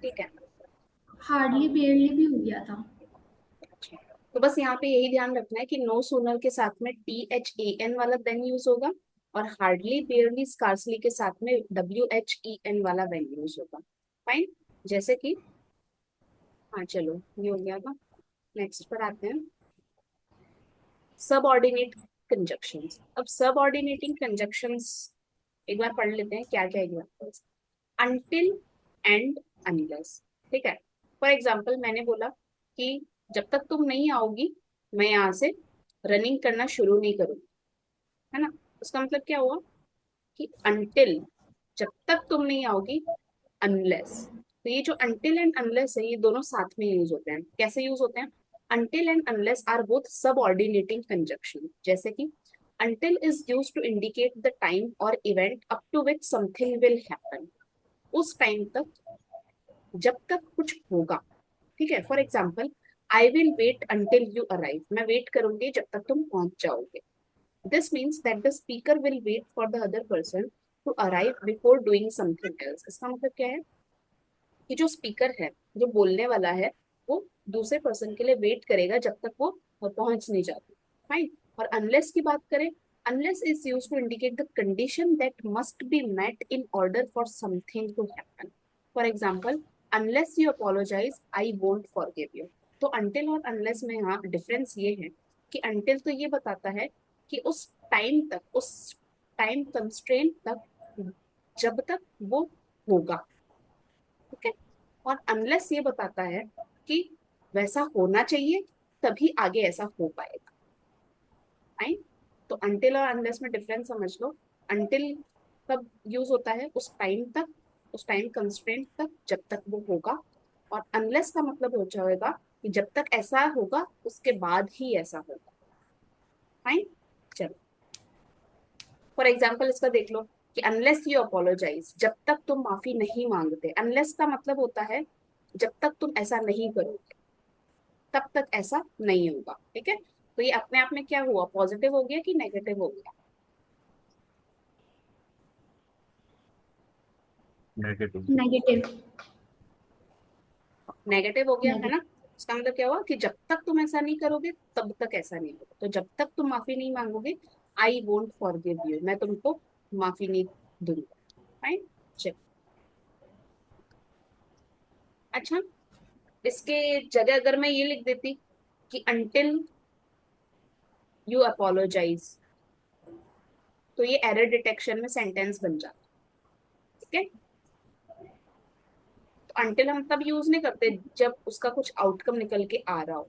ठीक है। हार्डली बेयरली भी हो गया था। अच्छा, तो बस यहाँ पे यही ध्यान रखना है कि नो सूनर के साथ में THAN वाला देन यूज होगा, और हार्डली बेयरली स्कार्सली के साथ में WHEN वाला देन यूज होगा। फाइन। जैसे कि, हाँ चलो ये हो गया था। नेक्स्ट पर आते हैं, सबऑर्डिनेट कंजक्शंस। अब सबऑर्डिनेटिंग कंजक्शंस एक बार पढ़ लेते हैं क्या क्या एग्जाम्पल्स। Until and unless. ठीक है। फॉर एग्जाम्पल मैंने बोला कि जब तक तुम नहीं आओगी मैं यहाँ से रनिंग करना शुरू नहीं करूंगी, है ना। उसका मतलब क्या हुआ कि अनटिल, जब तक तुम नहीं आओगी, अनलेस। तो ये जो अनटिल एंड अनलेस है ये दोनों साथ में यूज होते हैं। कैसे यूज होते हैं? Until and unless are both subordinating conjunction. जैसे कि until is use to indicate the time और event up to which something will happen. उस टाइम तक, जब तक कुछ होगा। ठीक है। For example, I will wait until you arrive. मैं वेट करूंगी जब तक तुम पहुंच जाओगे। This means that the speaker will wait for the other person to arrive before doing something else. इसका मतलब क्या है कि जो स्पीकर है, जो बोलने वाला है, वो दूसरे पर्सन के लिए वेट करेगा जब तक वो पहुंच नहीं जाती। फाइन। और अनलेस की बात करें, unless is use to indicate the condition that must be met in order for something to happen. For example, unless you apologise I won't forgive you. तो अनटिल और अनलेस में यहाँ डिफरेंस ये है कि अनटिल तो ये बताता है कि उस टाइम तक, उस टाइम कंस्ट्रेंट तक, जब तक वो होगा। ठीक है। और अनलेस ये बताता है कि वैसा होना चाहिए तभी आगे ऐसा हो पाएगा। राइट। तो अंटिल और अनलेस में डिफरेंस समझ लो। अंटिल कब यूज होता है? उस टाइम तक, उस टाइम कंस्ट्रेंट तक जब तक वो होगा। और अनलेस का मतलब हो जाएगा कि जब तक ऐसा होगा उसके बाद ही ऐसा होगा। फाइन। चलो, फॉर एग्जाम्पल इसका देख लो कि अनलेस यू अपोलोजाइज, जब तक तुम माफी नहीं मांगते। अनलेस का मतलब होता है जब तक तुम ऐसा नहीं करोगे तब तक ऐसा नहीं होगा। ठीक है। तो ये अपने आप में क्या हुआ? पॉजिटिव हो गया कि नेगेटिव हो गया? नेगेटिव। नेगेटिव। नेगेटिव हो गया है ना। उसका मतलब क्या हुआ कि जब तक तुम ऐसा नहीं करोगे तब तक ऐसा नहीं होगा। तो जब तक तुम माफी नहीं मांगोगे, आई वोंट फॉरगिव यू, मैं तुमको माफी नहीं दूंगा। फाइन। चल। अच्छा, इसके जगह अगर मैं ये लिख देती कि अंटिल यू अपोलोजाइज, तो ये एरर डिटेक्शन में सेंटेंस बन जाता। ठीक है। तो अंटिल हम तब यूज नहीं करते जब उसका कुछ आउटकम निकल के आ रहा हो,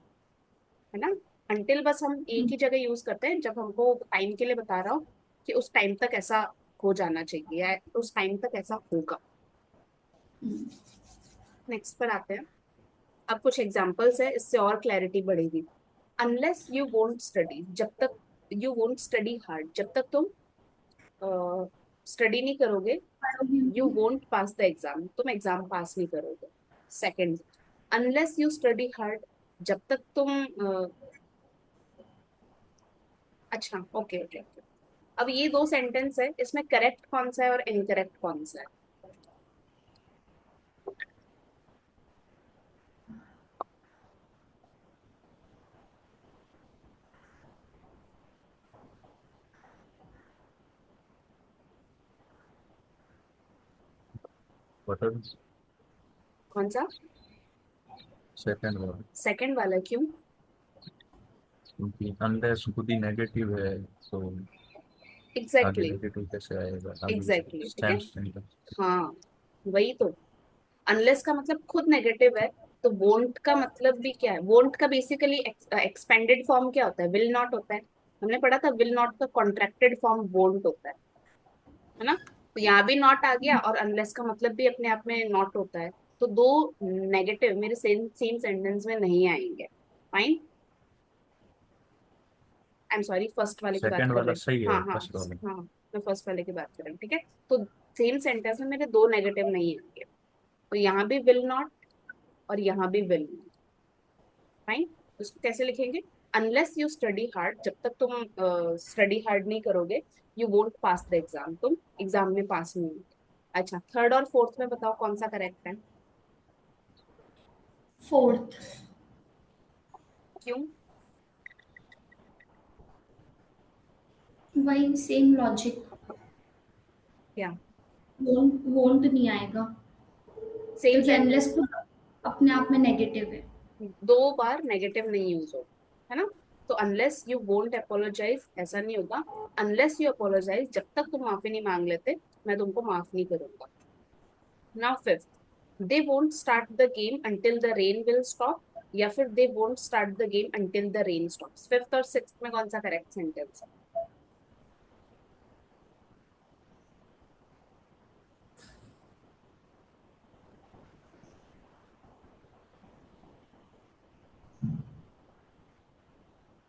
है ना। अंटिल बस हम एक ही जगह यूज करते हैं जब हमको टाइम के लिए बता रहा हो कि उस टाइम तक ऐसा हो जाना चाहिए या उस टाइम तक ऐसा होगा। नेक्स्ट पर आते हैं। अब कुछ एग्जांपल्स है, इससे और क्लैरिटी बढ़ेगी। अनलेस यू वोंट स्टडी, जब तक, यू वोंट स्टडी हार्ड, जब तक तुम स्टडी नहीं करोगे, you won't pass the exam, तुम एग्जाम पास नहीं करोगे। Second, unless you study hard, जब तक तुम अच्छा, ओके ओके ओके। अब ये दो सेंटेंस है, इसमें करेक्ट कौन सा है और इनकरेक्ट कौन सा है? बटन। कौन सा? सेकंड वाला। सेकंड वाला क्यों? क्योंकि अनलेस खुद ही नेगेटिव है, तो आगे एग्जैक्टली। नेगेटिव कैसे आएगा आगे? एग्जैक्टली ठीक है। सेंस नहीं कर। हाँ, वही तो। अनलेस का मतलब खुद नेगेटिव है, तो वोंट का मतलब भी क्या है? वोंट का बेसिकली एक्सपेंडेड फॉर्म क्या होता है? विल नॉट होता है। हमने पढ़ा था विल नॉट का कॉन्ट्रैक्टेड फॉर्म वोंट होता है ना। तो यहाँ भी नॉट आ गया और अनलेस का मतलब भी अपने आप में नॉट होता है। तो दो नेगेटिव मेरे सेम सेम सेंटेंस में नहीं आएंगे। Fine. I am sorry, first वाले की बात सेकंड कर वाला रहे सही हैं। हाँ है, हाँ। फर्स्ट वाला। हाँ, मैं फर्स्ट वाले की बात कर रही हूँ। ठीक है। तो सेम सेंटेंस में मेरे दो नेगेटिव नहीं आएंगे। तो यहाँ भी विल नॉट और यहाँ भी विल नॉट। फाइन। उसको कैसे लिखेंगे? अनलेस यू स्टडी हार्ड, जब तक तुम स्टडी हार्ड नहीं करोगे, you won't pass the exam, तुम एग्जाम में पास नहीं होगे। अच्छा, थर्ड और फोर्थ में बताओ कौन सा करेक्ट है? फोर्थ। क्यों? वही सेम लॉजिक। क्या वोंट नहीं आएगा सेम क्योंकि क्या? अनलेस खुद अपने आप में नेगेटिव है। दो बार नेगेटिव नहीं यूज हो, है ना? तो अनलेस यू वोंट अपोलोजाइज ऐसा नहीं होगा। अनलेस यू अपोलोजाइज, जब तक तुम माफी नहीं मांग लेते मैं तुमको माफ नहीं करूंगा। Now fifth, they won't start the game until the rain will stop, या फिर दे won't start the game until the rain stops. Fifth और सिक्स्थ में कौन सा करेक्ट सेंटेंस है?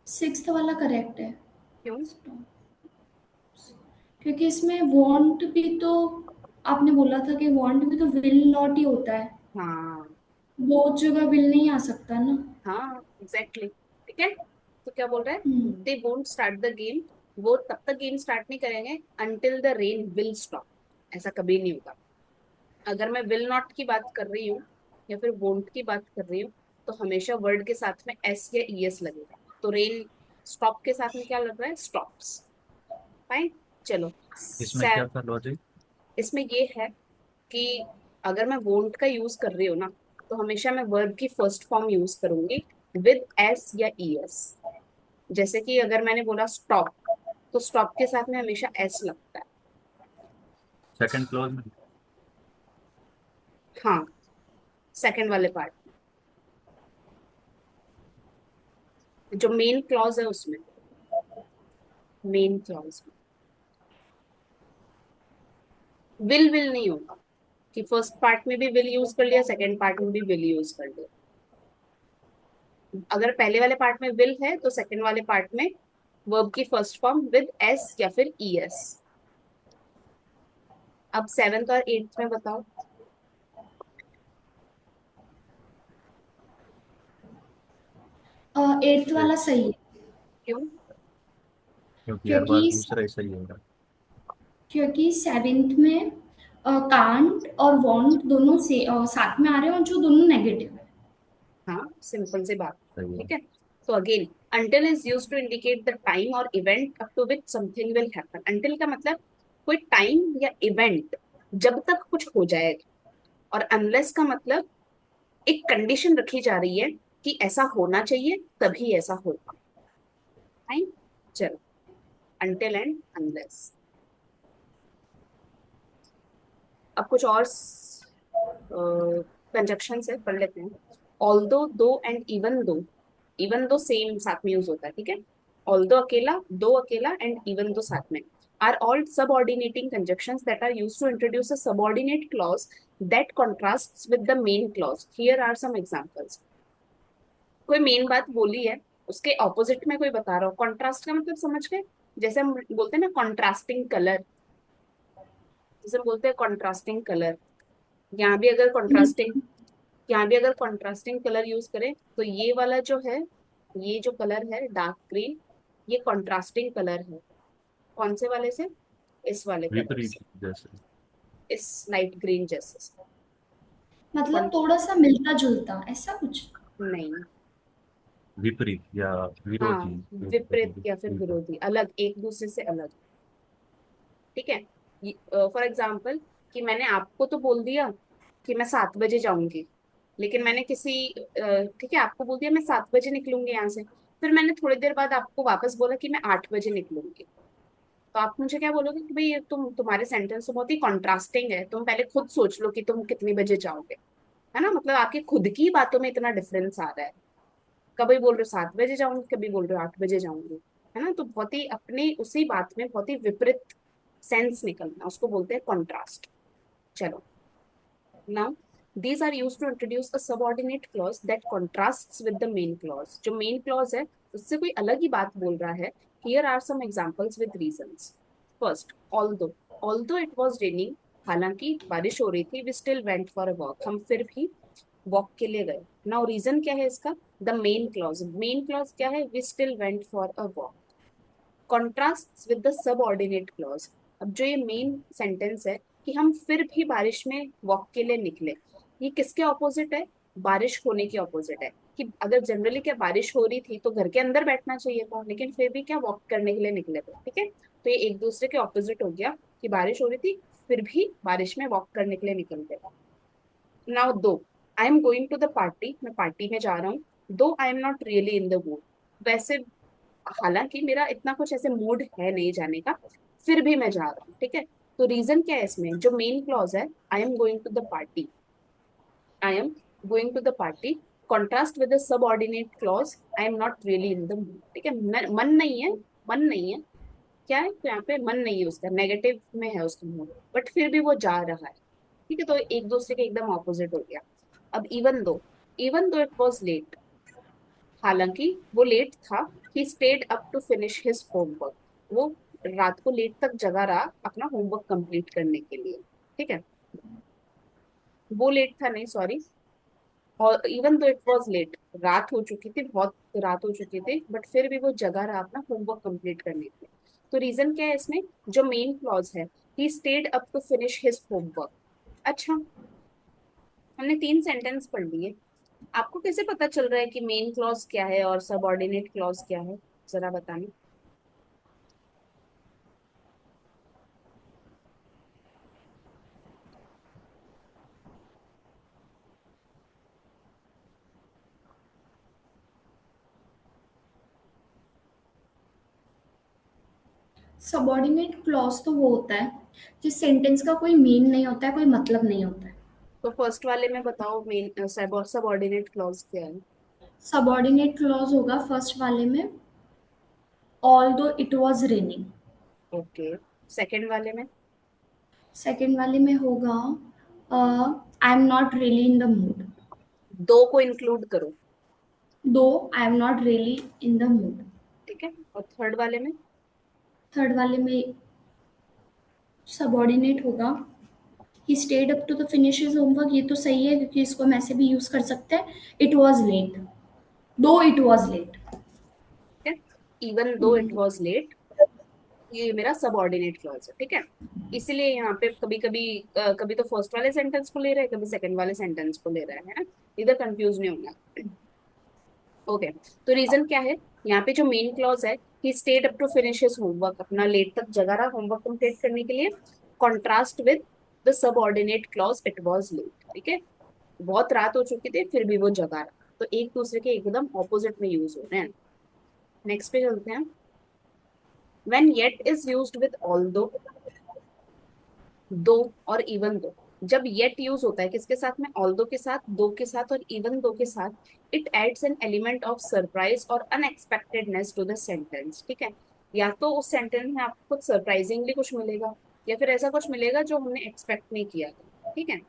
सिक्स्थ वाला करेक्ट है। क्यों? क्योंकि इसमें वांट भी तो, आपने बोला था कि वांट भी तो विल नॉट ही होता है। हाँ बहुत जगह विल नहीं आ सकता ना। हाँ एग्जैक्टली, ठीक है। तो क्या बोल रहा है? Hmm. They won't start the game, वो तब तक गेम स्टार्ट नहीं करेंगे until the rain will stop. ऐसा कभी नहीं होगा। अगर मैं विल नॉट की बात कर रही हूँ या फिर वोंट की बात कर रही हूँ, तो हमेशा वर्ड के साथ में एस या ई एस लगेगा। तो रेन स्टॉप के साथ में क्या लग रहा है? स्टॉप्स। फाइन। चलो इसमें क्या था लॉजिक? इसमें ये है कि अगर मैं वोंट का यूज कर रही हूँ ना, तो हमेशा मैं वर्ब की फर्स्ट फॉर्म यूज करूंगी विद एस या ई एस। जैसे कि अगर मैंने बोला स्टॉप, तो स्टॉप के साथ में हमेशा एस लगता है। सेकंड क्लॉज में? हाँ, सेकंड वाले पार्ट, जो मेन क्लॉज है उसमें, मेन क्लॉज में विल नहीं होगा कि फर्स्ट पार्ट में भी विल यूज कर लिया, सेकंड पार्ट में भी विल यूज कर लिया। अगर पहले वाले पार्ट में विल है तो सेकंड वाले पार्ट में वर्ब की फर्स्ट फॉर्म विद एस या फिर ई एस। अब सेवेंथ और एट्थ में बताओ। एट्थ वाला सही है। क्यों? क्योंकि हर बार क्योंकि दूसरा ऐसा ही होगा। क्योंकि सेवेंथ में कांट और वांट दोनों से साथ में आ रहे हैं और जो दोनों नेगेटिव है। हाँ, सिंपल सी बात। सही है। ठीक है। तो again, until is used to indicate the time or event up to which something will happen. until का मतलब कोई टाइम या इवेंट जब तक कुछ हो जाएगा, और unless का मतलब एक कंडीशन रखी जा रही है कि ऐसा होना चाहिए तभी ऐसा होगा। फाइन। चलो, until and unless। अब कुछ और कंजक्शन से पढ़ लेते हैं। ऑल्दो, दो and even though. Even though same साथ में यूज होता है, ठीक है। ऑल्दो अकेला, दो अकेला एंड इवन दो साथ में are all subordinating conjunctions that are used to introduce a subordinate clause that contrasts with the main clause. Here are some examples. कोई मेन बात बोली है, उसके ऑपोजिट में कोई बता रहा हो। कॉन्ट्रास्ट का मतलब समझ गए? जैसे हम बोलते हैं ना कॉन्ट्रास्टिंग कलर, जैसे हम बोलते हैं कॉन्ट्रास्टिंग कलर। यहाँ भी अगर कॉन्ट्रास्टिंग यहाँ भी अगर कॉन्ट्रास्टिंग कलर यूज करें तो ये वाला जो है, ये जो कलर है डार्क ग्रीन, ये कॉन्ट्रास्टिंग कलर है। कौन से वाले से? इस वाले कलर विपरीत से, जैसे। इस लाइट ग्रीन जैसे से। मतलब कौन? थोड़ा सा मिलता जुलता ऐसा कुछ। नहीं। विपरीत या हाँ, विरोधी। विपरीत या फिर विरोधी, अलग, एक दूसरे से अलग। ठीक है। फॉर एग्जाम्पल, कि मैंने आपको तो बोल दिया कि मैं 7 बजे जाऊंगी, लेकिन मैंने किसी ठीक है, आपको बोल दिया मैं 7 बजे निकलूंगी यहाँ से, फिर मैंने थोड़ी देर बाद आपको वापस बोला कि मैं 8 बजे निकलूंगी। तो आप मुझे क्या बोलोगे कि भाई ये तुम्हारे सेंटेंस तो बहुत ही कॉन्ट्रास्टिंग है, तुम पहले खुद सोच लो कि तुम कितनी बजे जाओगे। है ना? मतलब आपकी खुद की बातों में इतना डिफरेंस आ रहा है। कभी बोल रहे हो 7 बजे जाऊंगी, कभी बोल रहे हो 8 बजे जाऊंगी। है ना? तो बहुत ही अपने उसी बात में बहुत ही विपरीत सेंस निकलना, उसको बोलते हैं कॉन्ट्रास्ट। चलो, now these are used to introduce a subordinate clause that contrasts with the main clause। जो मेन क्लॉज है उससे कोई अलग ही बात बोल रहा है। here are some examples with reasons। first, although it was raining, हालांकि बारिश हो रही थी, we still went for a walk। हम फिर भी वॉक के लिए गए। नाउ रीजन क्या है इसका? The main clause. Main clause क्या है? We still went for a walk. Contrast with the subordinate clause. अब जो ये मेन सेंटेंस है कि हम फिर भी बारिश में वॉक के लिए निकले, ये किसके ऑपोजिट है? बारिश होने की ऑपोजिट है कि अगर जनरली क्या बारिश हो रही थी तो घर के अंदर बैठना चाहिए था, लेकिन फिर भी क्या वॉक करने के लिए निकले थे, ठीक है। तो ये एक दूसरे के ऑपोजिट हो गया कि बारिश हो रही थी फिर भी बारिश में वॉक करने के लिए निकल गए। Now though, I am going to the party, मैं पार्टी में जा रहा हूँ। Though I am not really in the mood, वैसे हालांकि मेरा इतना कुछ ऐसे मूड है नहीं जाने का, फिर भी मैं जा रहा हूँ, ठीक है। तो रीजन क्या है इसमें, जो मेन क्लॉज है I am going to the party, I am going to the party, contrast with the subordinate clause I am not really in the mood, ठीक है। मन नहीं है, मन नहीं है, क्या है तो यहाँ पे मन नहीं है उसका, नेगेटिव में है उसका मूड, बट फिर भी वो जा रहा है, ठीक है। तो एक दूसरे के एकदम ऑपोजिट हो गया। अब even though it was late, हालांकि वो लेट था, he stayed up to finish his homework, वो रात को लेट तक जगा रहा अपना होमवर्क कंप्लीट करने के लिए, ठीक है। वो लेट था नहीं, सॉरी, और even though it was late, रात हो चुकी थी, बहुत रात हो चुकी थी, बट फिर भी वो जगा रहा अपना होमवर्क कंप्लीट करने के लिए। तो रीजन क्या है इसमें, जो मेन क्लॉज है, he stayed up to finish his homework. अच्छा, हमने 3 सेंटेंस पढ़ लिए, आपको कैसे पता चल रहा है कि मेन क्लॉज क्या है और सबऑर्डिनेट क्लॉज क्या है, जरा बताना। सबऑर्डिनेट क्लॉज तो वो होता है जिस सेंटेंस का कोई मीन नहीं होता है, कोई मतलब नहीं होता है। तो फर्स्ट वाले में बताओ मेन सबऑर्डिनेट क्लॉज क्या है। सबऑर्डिनेट क्लॉज होगा फर्स्ट वाले में, ऑल दो it was raining. Okay, second वाले में। सेकेंड वाले में होगा, आई am not really in the mood. दो को इंक्लूड करो, दो I am not really in the mood. ठीक है। और थर्ड वाले में। थर्ड वाले में सबऑर्डिनेट होगा, he stayed up to the finish his homework. ये तो सही है क्योंकि इसको हम ऐसे भी यूज कर सकते हैं, इट वॉज लेट, दो इट वॉज लेट। ठीक है, even though it was late, ये मेरा सबऑर्डिनेट क्लॉज है, ठीक है। इसीलिए यहाँ पे कभी कभी कभी तो फर्स्ट वाले सेंटेंस को ले रहे हैं, कभी सेकंड वाले सेंटेंस को ले रहे हैं, है ना, इधर कंफ्यूज नहीं होना। ओके, तो रीजन क्या है, यहाँ पे जो मेन क्लॉज है, he stayed up to finish his homework, अपना लेट तक जगा रहा होमवर्क कंप्लीट करने के लिए, contrast with the subordinate clause it was late, ठीक है। बहुत रात हो चुकी थी फिर भी वो जगा रहा, तो एक दूसरे के एकदम ऑपोजिट में यूज हो रहे हैं। नेक्स्ट पे चलते हैं, when yet is used with although, दो और इवन दो, जब येट यूज होता है किसके साथ में, ऑल्दो के साथ, दो के साथ और इवन दो के साथ, it adds an element of surprise और अनएक्सपेक्टेडनेस टू द सेंटेंस, ठीक है। या तो उस सेंटेंस में आपको कुछ सरप्राइजिंगली कुछ मिलेगा, या फिर ऐसा कुछ मिलेगा जो हमने एक्सपेक्ट नहीं किया था, ठीक है।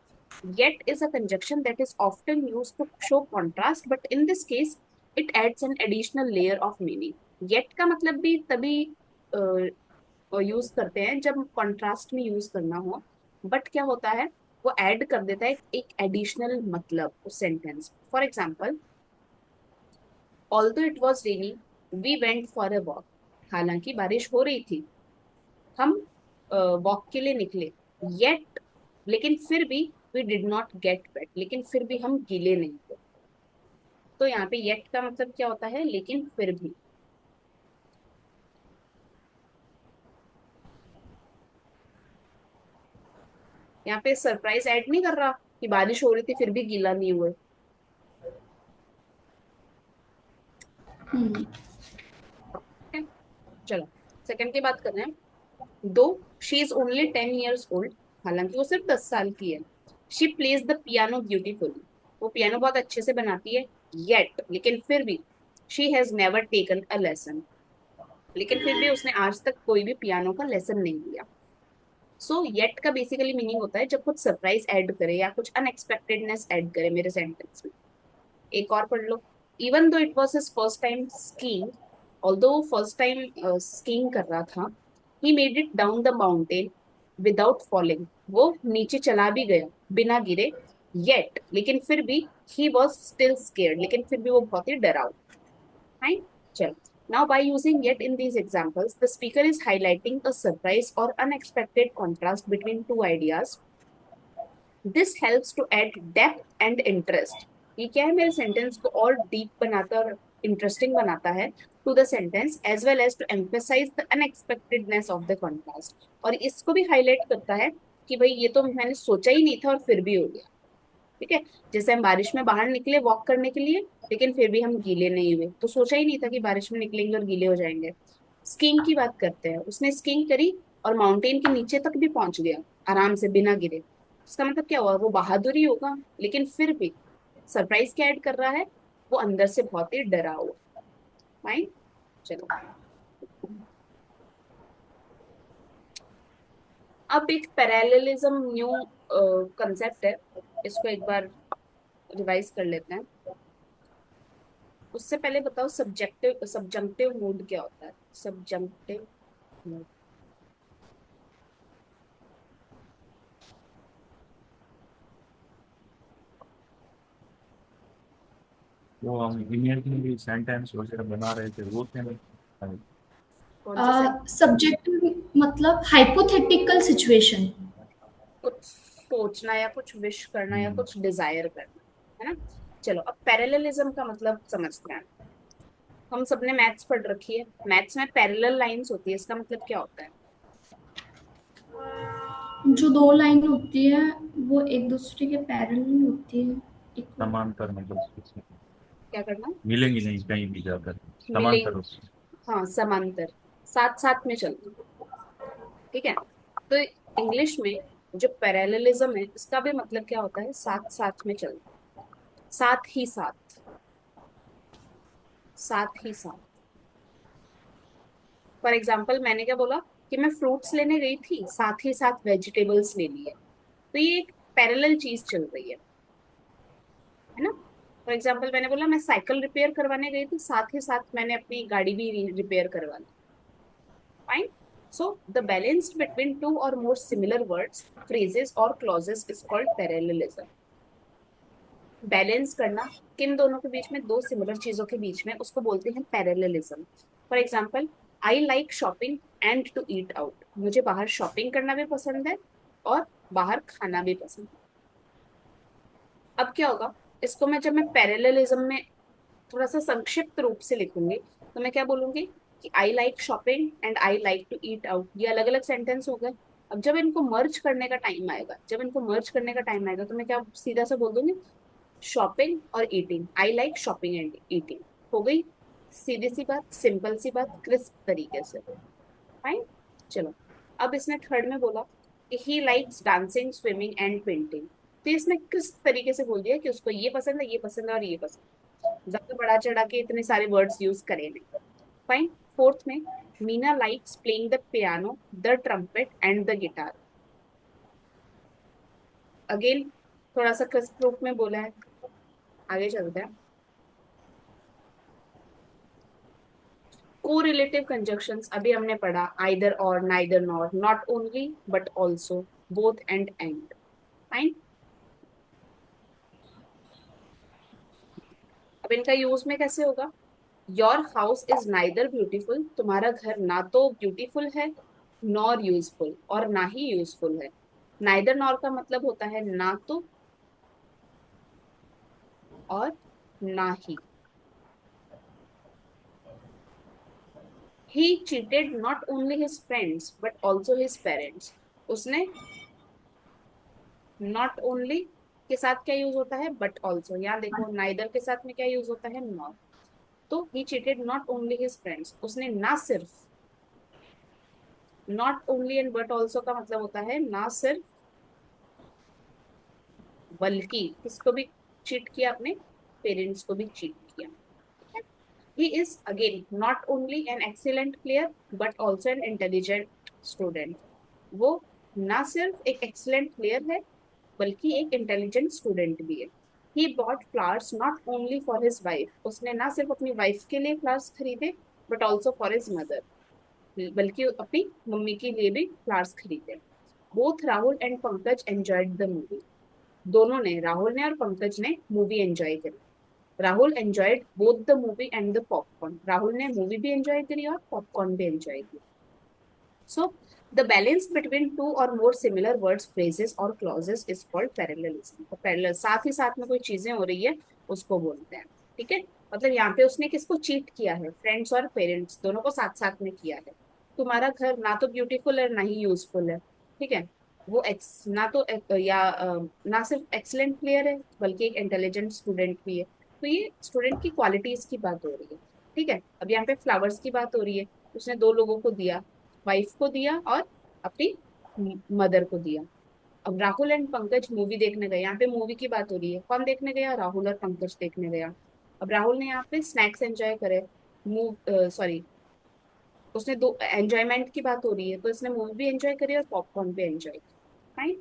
Yet is a conjunction that is often used to show contrast, but in this case, it adds an additional layer of meaning. Yet का मतलब भी तभी यूज करते हैं जब कॉन्ट्रास्ट में यूज करना हो, बट क्या होता है, वो ऐड कर देता है एक एडिशनल मतलब उस sentence. For example, although it was rainy we went for a walk, हालांकि बारिश हो रही थी, हम वॉक के लिए निकले, येट, लेकिन फिर भी we did not get wet, लेकिन फिर भी हम गीले नहीं थे। तो यहाँ पे येट का मतलब क्या होता है, लेकिन फिर भी। यहाँ पे सरप्राइज ऐड नहीं कर रहा कि बारिश हो रही थी फिर भी गीला नहीं हुए। हम्म। ठीक है? चलो सेकंड की बात कर रहे हैं। दो she is only 10 years old, हालांकि वो सिर्फ 10 साल की है। She plays the piano beautifully, वो पियानो बहुत अच्छे से बनाती है। येट, लेकिन फिर भी, she has never taken a lesson, लेकिन फिर भी उसने आज तक कोई भी पियानो का लेसन नहीं लिया। सो येट का बेसिकली मीनिंग होता है जब कुछ सरप्राइज ऐड करे या कुछ अनएक्सपेक्टेडनेस ऐड करे मेरे सेंटेंस में। एक और पढ़ लो, even though it was his first time skiing, although वो फर्स्ट टाइम स्कीइंग कर रहा था, he made it down the mountain without falling, वो नीचे चला भी गया बिना गिरे। येट, लेकिन फिर भी, ही वॉज स्टिल स्केर्ड, लेकिन फिर भी वो बहुत ही डरा हुआ। Fine? चलो, now by using yet in these examples, the speaker is highlighting a surprise or unexpected contrast between two ideas. This helps to add depth and interest. ये क्या है, मेरे सेंटेंस को और डीप बनाता है और इंटरेस्टिंग बनाता है to the sentence, as well as to emphasise the unexpectedness of the contrast, और इसको भी हाईलाइट करता है कि भाई ये तो मैंने सोचा ही नहीं था और फिर भी हो गया। ठीक है, जैसे हम बारिश में बाहर निकले वॉक करने के लिए, लेकिन फिर भी हम गीले नहीं हुए, तो सोचा ही नहीं था कि बारिश में निकलेंगे और गीले हो जाएंगे। स्कीइंग की बात करते हैं, उसने स्कीइंग करी और माउंटेन के नीचे तक भी पहुंच गया आराम से बिना गिरे। इसका मतलब क्या हुआ, वो बहादुरी होगा, लेकिन फिर भी सरप्राइज क्या ऐड कर रहा है, वो अंदर से बहुत ही डरा हुआ। फाइन, चलो। अब एक पैरेललिज्म न्यू कंसेप्ट है, इसको एक बार रिवाइज कर लेते हैं। उससे पहले बताओ सब्जेक्टिव सब्जंक्टिव मूड क्या होता है, सब्जंक्टिव मूड। वो हम इमेजिनरी सेंटेंस वगैरह बना रहे थे वो थे ना। कौन सा सेट, सब्जेक्ट मतलब हाइपोथेटिकल सिचुएशन। कुछ सोचना या कुछ विश करना या हम्म, कुछ डिजायर करना, है ना। चलो अब पैरेललिज्म का मतलब समझते हैं। हम सबने मैथ्स पढ़ रखी है, मैथ्स में पैरेलल लाइंस होती है, इसका मतलब क्या होता है। जो दो लाइन होती है वो एक दूसरे के पैरेलल होती है। इक्वल। समांतर मतलब कुछ क्या करना, मिलेंगी नहीं कहीं भी जाकर, समांतर मिलेंगे, उससे। हाँ समांतर, साथ साथ में चलना। ठीक है, तो इंग्लिश में जो पैरेललिज्म है इसका भी मतलब क्या होता है, साथ साथ में चलना, साथ ही साथ, साथ ही साथ। फॉर एग्जाम्पल मैंने क्या बोला कि मैं फ्रूट्स लेने गई थी, साथ ही साथ वेजिटेबल्स ले लिए, तो ये एक पैरेलल चीज चल रही है ना। फॉर एग्जाम्पल मैंने बोला मैं साइकिल रिपेयर करवाने गई थी, साथ ही साथ मैंने अपनी गाड़ी भी रिपेयर करवा ली। Fine, so the balance between two और मोर सिमिलर वर्ड्स, फ्रेजेस और clauses is called parallelism. Balance करना किन दोनों के बीच में, दो सिमिलर चीजों के बीच में, उसको बोलते हैं parallelism. For example, I like shopping and to eat out, मुझे बाहर शॉपिंग करना भी पसंद है और बाहर खाना भी पसंद है। अब क्या होगा, इसको मैं जब मैं पैरेललिज्म में थोड़ा सा संक्षिप्त रूप से लिखूंगी, तो मैं क्या बोलूंगी कि I like shopping and I like to eat out, ये अलग अलग सेंटेंस हो गए। अब जब इनको मर्ज करने का टाइम आएगा, जब इनको मर्ज करने का टाइम आएगा, तो मैं क्या सीधा सा बोल दूंगी, शॉपिंग और eating, I like shopping and eating. हो गई सीधी सी बात, सिंपल सी बात, क्रिस्प तरीके से। फाइन, चलो। अब इसने थर्ड में बोला कि he likes dancing swimming and painting, तो इसने क्रिस्प तरीके से बोल दिया कि उसको ये पसंद है, ये पसंद है और ये पसंद है, ज्यादा बढ़ा चढ़ा के इतने सारे वर्ड्स यूज करे नहीं। फाइन, फोर्थ में, Meena likes playing the piano, the trumpet and the guitar. Again थोड़ा सा क्रिस्प रूप में बोला है, आगे चलते हैं। कोरिलेटिव कंजक्शंस अभी हमने पढ़ा, आइदर और, neither nor, not only but also, both and. Fine, अब इनका यूज में कैसे होगा, your house is neither beautiful, तुम्हारा घर ना तो ब्यूटीफुल है नॉर यूजफुल, और ना ही यूजफुल है। नाइदर नॉर का मतलब होता है ना तो और ना ही। He cheated not only his friends but also his parents, उसने नॉट ओनली के साथ क्या यूज होता है, बट ऑल्सो, यहाँ देखो नाइदर के साथ में क्या यूज होता है, नॉट। तो ही cheated not only his friends, उसने ना सिर्फ, not only and but also का मतलब होता है ना सिर्फ बल्कि, किसको भी चीट किया, अपने पेरेंट्स को भी चीट किया। He is again not only an excellent player but also an intelligent student, वो ना सिर्फ एक एक्सीलेंट प्लेयर है बल्कि एक इंटेलिजेंट स्टूडेंट भी है। He bought flowers not only for his wife, उसने ना सिर्फ अपनी वाइफ के लिए फ्लावर्स खरीदे but also for his mother, बल्कि अपनी मम्मी के लिए भी फ्लावर्स खरीदे। Both Rahul and Pankaj enjoyed the movie, दोनों ने, राहुल ने और पंकज ने मूवी एंजॉय करी। Rahul enjoyed both the movie and the popcorn, Rahul ने मूवी भी एंजॉय करी और पॉपकॉर्न भी एंजॉय की। सो द बैलेंस बिटवीन टू और मोर सिमिलर वर्ड्स, फ्रेजेस और क्लॉजेस इज कॉल्ड पैरेललिज्म। तो पैरेलल, साथ ही साथ में कोई चीजें हो रही है, उसको बोलते हैं। ठीक है, मतलब यहाँ पे उसने किसको चीट किया है, फ्रेंड्स और पेरेंट्स दोनों को साथ साथ में किया है। तुम्हारा घर ना तो ब्यूटीफुल है ना ही यूजफुल है। ठीक है, वो ना तो ना सिर्फ एक्सलेंट प्लेयर है बल्कि एक इंटेलिजेंट स्टूडेंट भी है। तो ये स्टूडेंट की क्वालिटीज की बात हो रही है। ठीक है, अब यहाँ पे फ्लावर्स की बात हो रही है। उसने दो लोगों को दिया, वाइफ को दिया और अपनी मदर को दिया। अब राहुल एंड पंकज मूवी देखने गए, यहाँ पे मूवी की बात हो रही है, कौन देखने गया, राहुल और पंकज देखने गया। अब राहुल ने यहाँ पे स्नैक्स एंजॉय करे, मूव सॉरी, उसने दो एंजॉयमेंट की बात हो रही है, तो इसने मूवी भी एंजॉय करी और पॉपकॉर्न भी एंजॉय। फाइन,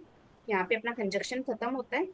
यहाँ पे अपना कंजक्शन खत्म होता है।